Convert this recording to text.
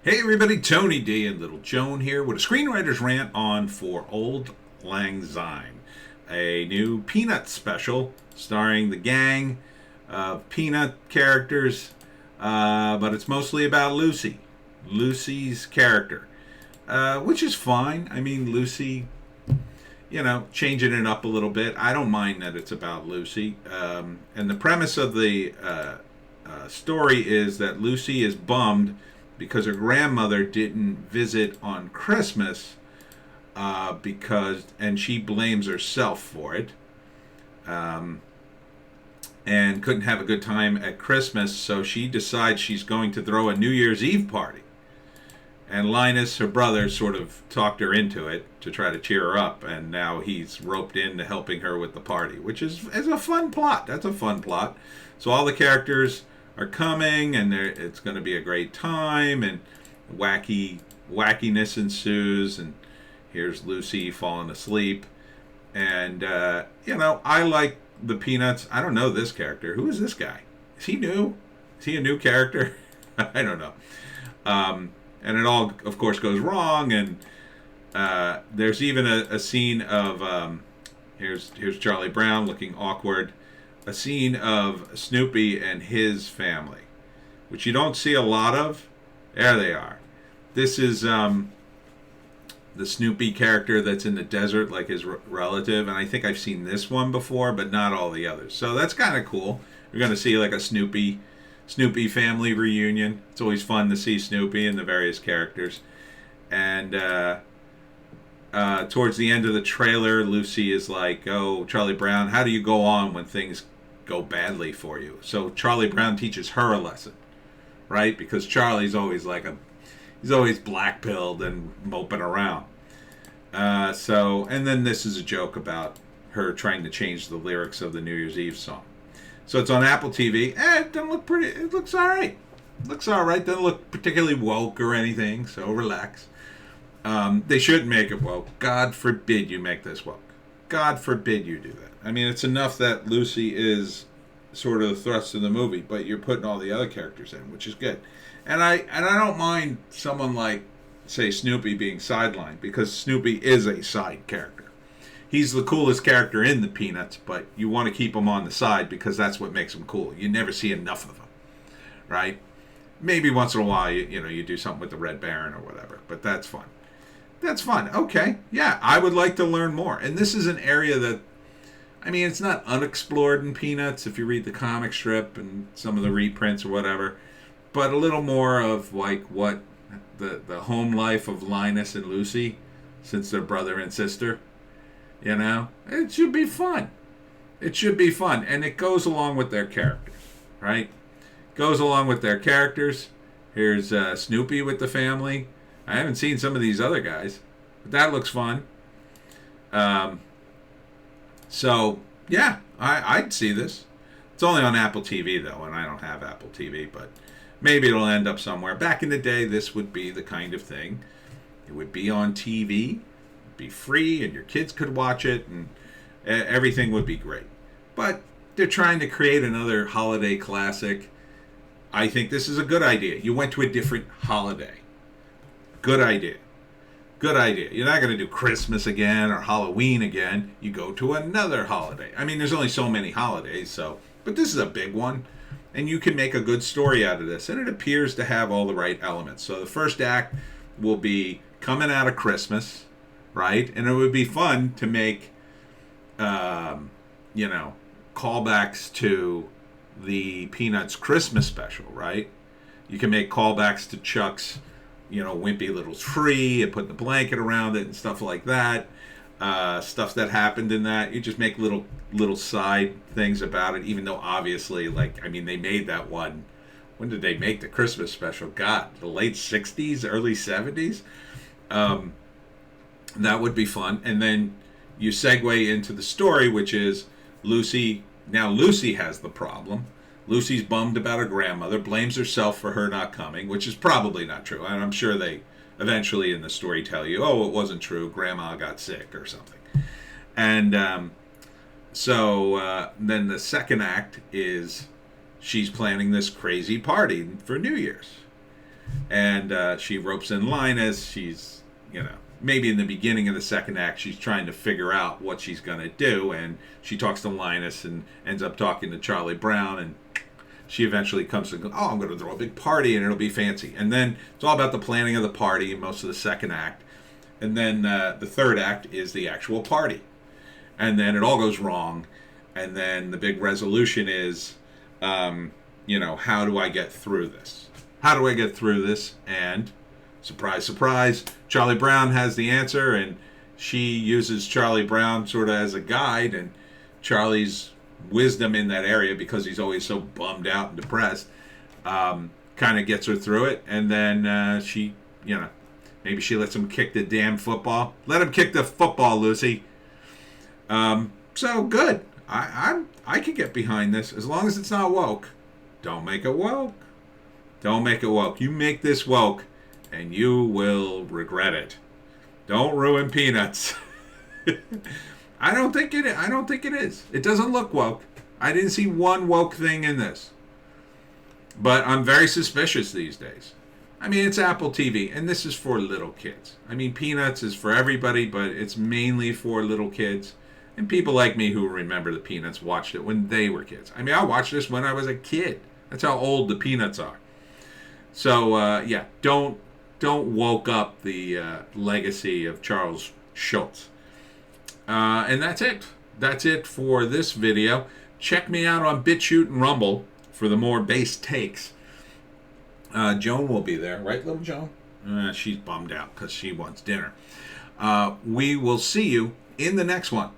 Hey everybody, Tony D and Little Joan here with a screenwriter's rant on for Auld Lang Syne, a new Peanut special starring the gang of Peanut characters, but it's mostly about Lucy's character, which is fine. I mean, Lucy, changing it up a little bit. I don't mind that it's about Lucy. And the premise of the story is that Lucy is bummed because her grandmother didn't visit on Christmas and she blames herself for it, and couldn't have a good time at Christmas, so she decides she's going to throw a New Year's Eve party. And Linus, her brother, sort of talked her into it to try to cheer her up, and now he's roped into helping her with the party, which is a fun plot. That's a fun plot. So all the characters are coming, and it's going to be a great time, and wackiness ensues, and here's Lucy falling asleep. And I like the Peanuts. I don't know this character. Who is this guy? Is he new? Is he a new character? I don't know. And it all, of course, goes wrong, and there's even a scene of here's Charlie Brown looking awkward. A scene of Snoopy and his family, which you don't see a lot of. There they are. This is the Snoopy character that's in the desert, like his relative, and I think I've seen this one before, but not all the others. So that's kind of cool. You're going to see like a Snoopy family reunion. It's always fun to see Snoopy and the various characters. And towards the end of the trailer, Lucy is like, "Oh, Charlie Brown, how do you go on when things go badly for you?" So Charlie Brown teaches her a lesson, right? Because Charlie's always he's always black-pilled and moping around. And then this is a joke about her trying to change the lyrics of the New Year's Eve song. So it's on Apple TV. It doesn't look pretty. It looks all right. Doesn't look particularly woke or anything, so relax. They shouldn't make it woke. God forbid you make this woke. God forbid you do that. I mean, it's enough that Lucy is sort of the thrust of the movie, but you're putting all the other characters in, which is good. And I don't mind someone like, say, Snoopy being sidelined, because Snoopy is a side character. He's the coolest character in the Peanuts, but you want to keep him on the side because that's what makes him cool. You never see enough of him, right? Maybe once in a while, you do something with the Red Baron or whatever, but that's fun. That's fun. Okay. Yeah, I would like to learn more. And this is an area that, I mean, it's not unexplored in Peanuts if you read the comic strip and some of the reprints or whatever, but a little more of like what the home life of Linus and Lucy, since they're brother and sister, it should be fun. It should be fun. And it goes along with their characters, right? Goes along with their characters. Here's Snoopy with the family. I haven't seen some of these other guys, but that looks fun. So, yeah, I'd see this. It's only on Apple TV, though, and I don't have Apple TV, but maybe it'll end up somewhere. Back in the day, this would be the kind of thing. It would be on TV, be free, and your kids could watch it, and everything would be great. But they're trying to create another holiday classic. I think this is a good idea. You went to a different holiday. Good idea. Good idea. You're not going to do Christmas again or Halloween again. You go to another holiday. I mean, there's only so many holidays, but this is a big one. And you can make a good story out of this. And it appears to have all the right elements. So the first act will be coming out of Christmas, right? And it would be fun to make, callbacks to the Peanuts Christmas special, right? You can make callbacks to Chuck's wimpy little tree and put the blanket around it and stuff like that. Stuff that happened in that. You just make little side things about it, even though obviously, they made that one. When did they make the Christmas special? God, the late 60s, early 70s? That would be fun. And then you segue into the story, which is Lucy. Now Lucy has the problem. Lucy's bummed about her grandmother, blames herself for her not coming, which is probably not true. And I'm sure they eventually in the story tell you, oh, it wasn't true. Grandma got sick or something. And then the second act is she's planning this crazy party for New Year's. and she ropes in Linus. She's, maybe in the beginning of the second act, she's trying to figure out what she's going to do, and she talks to Linus and ends up talking to Charlie Brown, and she eventually comes to go, oh, I'm going to throw a big party and it'll be fancy. And then it's all about the planning of the party in most of the second act. And then the third act is the actual party. And then it all goes wrong. And then the big resolution is, how do I get through this? How do I get through this? And surprise, surprise, Charlie Brown has the answer, and she uses Charlie Brown sort of as a guide, and Charlie's wisdom in that area, because he's always so bummed out and depressed, kind of gets her through it. And then she, maybe she lets him kick the damn football. Let him kick the football, Lucy. So good. I can get behind this as long as it's not woke. Don't make it woke. Don't make it woke. You make this woke, and you will regret it. Don't ruin Peanuts. I don't think it is. It doesn't look woke. I didn't see one woke thing in this. But I'm very suspicious these days. I mean, it's Apple TV, and this is for little kids. I mean, Peanuts is for everybody, but it's mainly for little kids. And people like me who remember the Peanuts watched it when they were kids. I mean, I watched this when I was a kid. That's how old the Peanuts are. So, don't woke up the legacy of Charles Schulz. And that's it. That's it for this video. Check me out on Bitchute and Rumble for the more base takes. Joan will be there, right, little Joan? She's bummed out because she wants dinner. We will see you in the next one.